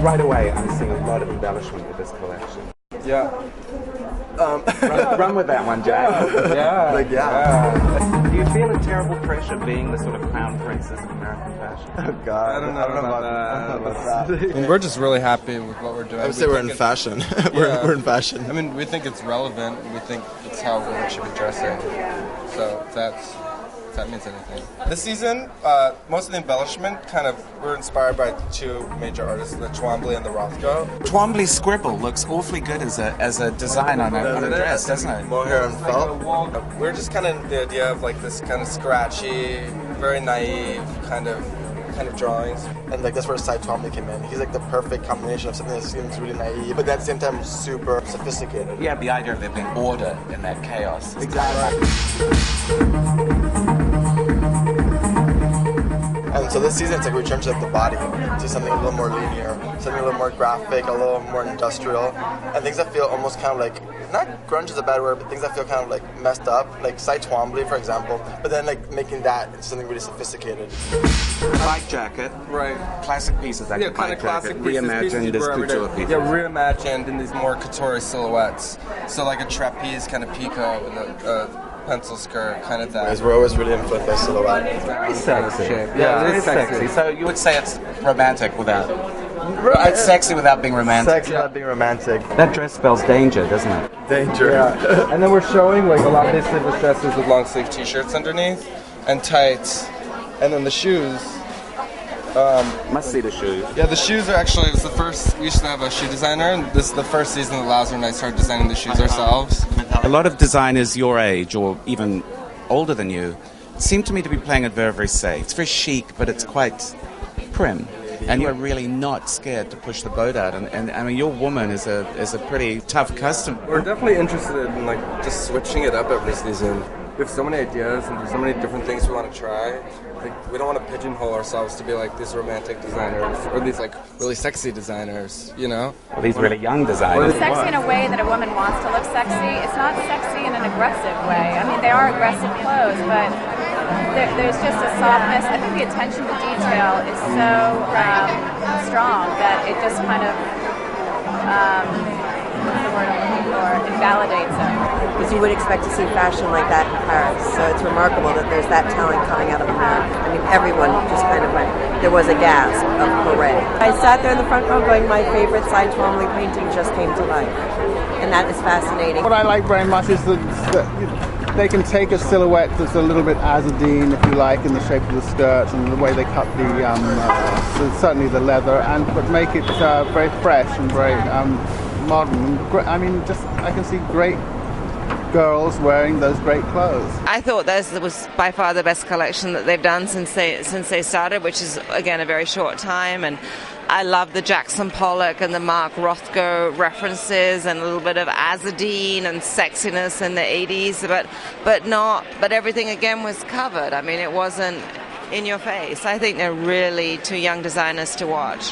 right away I'm seeing a lot of embellishment with this collection. Yeah. Run with that one, Jack. Yeah. Do you feel a terrible pressure being the sort of crown princess of American fashion? Oh God, I don't know about that. I mean, we're just really happy with what we're doing. I would say we're in fashion. we're in fashion. I mean, we think it's relevant. We think it's how women should be dressing. So if that means anything. This season, most of the embellishment we're inspired by two major artists, the Twombly and the Rothko. Twombly's scribble looks awfully good as a design on a dress, doesn't it? Mohair and felt. We're just kind of the idea of like this kind of scratchy, very naive kind of drawings. And like that's where Cy Twombly came in. He's like the perfect combination of something that seems really naive, but at the same time super sophisticated. Yeah, the idea of there being order in that chaos. Exactly. And so this season, it's like we return to like the body, to something a little more linear, something a little more graphic, a little more industrial, and things that feel almost kind of like, not grunge is a bad word, but things that feel kind of like messed up, like Cy Twombly, for example, but then like making that into something really sophisticated. Bike jacket, right? Classic pieces, like kind of classic pieces, reimagined as couture pieces. Yeah, reimagined in these more couture silhouettes. So like a trapeze kind of peacoat and a pencil skirt, kind of that. Because we're always really influenced by silhouette. Very sexy. Yeah, it is sexy. So you would say it's romantic without... It's sexy without being romantic. Sexy without being romantic. That dress spells danger, doesn't it? Danger. Yeah. And then we're showing like a lot of these sleeveless dresses with long sleeve t-shirts underneath and tights, and then the shoes. Must see the shoes. Yeah, the shoes are actually, it was the first, we used to have a shoe designer, and this is the first season that Lazaro and I started designing the shoes ourselves. A lot of designers your age, or even older than you, seem to me to be playing it very, very safe. It's very chic, but it's quite prim. And you're really not scared to push the boat out. And I mean, your woman is a pretty tough customer. We're definitely interested in like just switching it up every season. We have so many ideas and there's so many different things we want to try. Like, we don't want to pigeonhole ourselves to be like these romantic designers or these like really sexy designers, you know? Or these really young designers. Sexy in a way that a woman wants to look sexy. It's not sexy in an aggressive way. I mean, they are aggressive clothes, but there's just a softness. I think the attention to detail is so strong that it just kind of, what's the word I'm looking for, invalidates them. Because you would expect to see fashion like that in Paris. So it's remarkable that there's that talent coming out of America. I mean, everyone just kind of went, there was a gasp of hooray. I sat there in the front row going, my favorite Cy Twombly painting just came to life. And that is fascinating. What I like very much is that they can take a silhouette that's a little bit Azadine, if you like, in the shape of the skirt and the way they cut certainly the leather, but make it very fresh and very modern. I mean, I can see great girls wearing those great clothes. I thought this was by far the best collection that they've done since they started, which is again a very short time. And I love the Jackson Pollock and the Mark Rothko references and a little bit of Azadine and sexiness in the 80s, but everything again was covered. I mean, it wasn't in your face. I think they're really two young designers to watch.